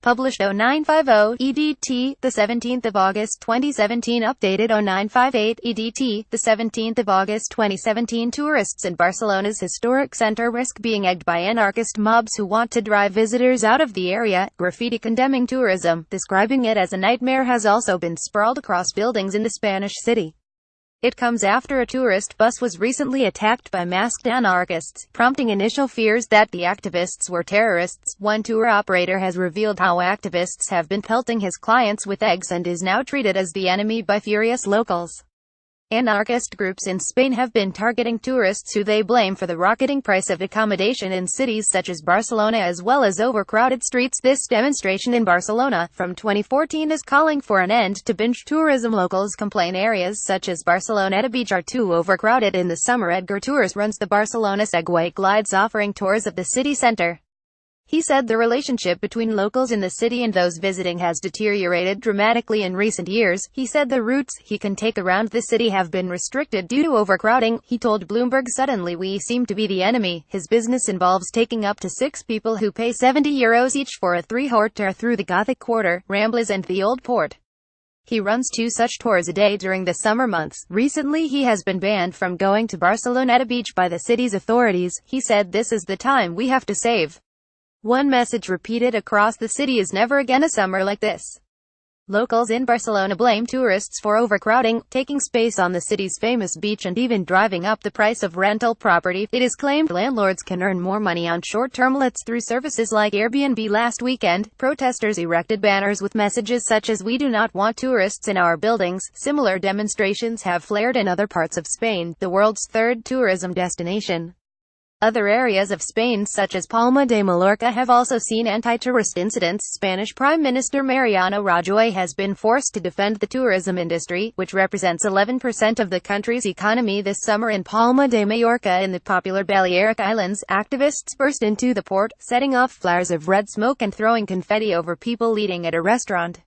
Published 0950 EDT, the 17th of August 2017. Updated 0958 EDT, the 17th of August 2017. Tourists in Barcelona's historic center risk being egged by anarchist mobs who want to drive visitors out of the area. Graffiti condemning tourism, describing it as a nightmare, has also been sprawled across buildings in the Spanish city. It comes after a tourist bus was recently attacked by masked anarchists, prompting initial fears that the activists were terrorists. One tour operator has revealed how activists have been pelting his clients with eggs and is now treated as the enemy by furious locals. Anarchist groups in Spain have been targeting tourists who they blame for the rocketing price of accommodation in cities such as Barcelona as well as overcrowded streets. This demonstration in Barcelona from 2014 is calling for an end to binge tourism. Locals complain areas such as Barceloneta Beach are too overcrowded in the summer. Edgar Tours runs the Barcelona Segway Glides, offering tours of the city center. He said the relationship between locals in the city and those visiting has deteriorated dramatically in recent years. He said the routes he can take around the city have been restricted due to overcrowding. He told Bloomberg, "Suddenly we seem to be the enemy." His business involves taking up to 6 people who pay €70 each for a 3-hour tour through the Gothic Quarter, Ramblas and the Old Port. He runs 2 such tours a day during the summer months. Recently he has been banned from going to Barceloneta Beach by the city's authorities. He said, "This is the time we have to save." One message repeated across the city is never again a summer like this. Locals in Barcelona blame tourists for overcrowding, taking space on the city's famous beach and even driving up the price of rental property. It is claimed landlords can earn more money on short-term lets through services like Airbnb. Last weekend, protesters erected banners with messages such as "We do not want tourists in our buildings." Similar demonstrations have flared in other parts of Spain, the world's 3rd tourism destination. Other areas of Spain such as Palma de Mallorca have also seen anti-tourist incidents. Spanish Prime Minister Mariano Rajoy has been forced to defend the tourism industry, which represents 11% of the country's economy. This summer in Palma de Mallorca in the popular Balearic Islands, activists burst into the port, setting off flares of red smoke and throwing confetti over people eating at a restaurant.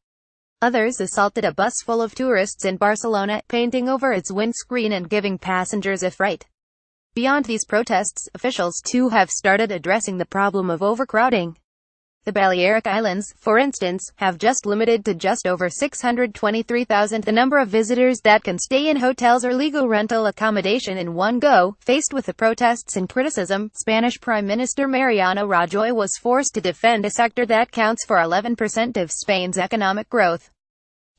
Others assaulted a bus full of tourists in Barcelona, painting over its windscreen and giving passengers a fright. Beyond these protests, officials too have started addressing the problem of overcrowding. The Balearic Islands, for instance, have just limited to just over 623,000 the number of visitors that can stay in hotels or legal rental accommodation in one go. Faced with the protests and criticism, Spanish Prime Minister Mariano Rajoy was forced to defend a sector that counts for 11% of Spain's economic growth.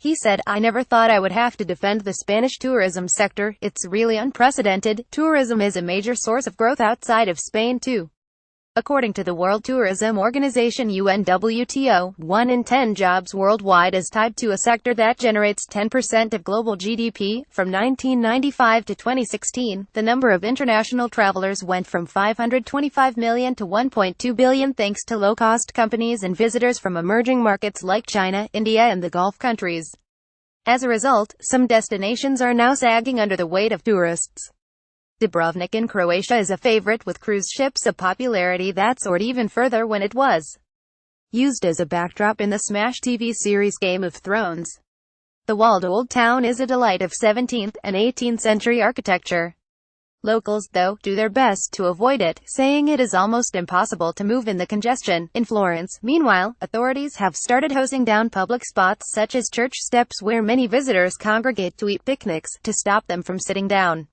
He said, "I never thought I would have to defend the Spanish tourism sector. It's really unprecedented. Tourism is a major source of growth outside of Spain too." According to the World Tourism Organization UNWTO, 1 in 10 jobs worldwide is tied to a sector that generates 10% of global GDP. From 1995 to 2016, the number of international travelers went from 525 million to 1.2 billion thanks to low-cost companies and visitors from emerging markets like China, India and the Gulf countries. As a result, some destinations are now sagging under the weight of tourists. Dubrovnik in Croatia is a favorite with cruise ships, a popularity that soared even further when it was used as a backdrop in the smash TV series Game of Thrones. The walled old town is a delight of 17th and 18th century architecture. Locals, though, do their best to avoid it, saying it is almost impossible to move in the congestion. In Florence, meanwhile, authorities have started hosing down public spots such as church steps where many visitors congregate to eat picnics, to stop them from sitting down.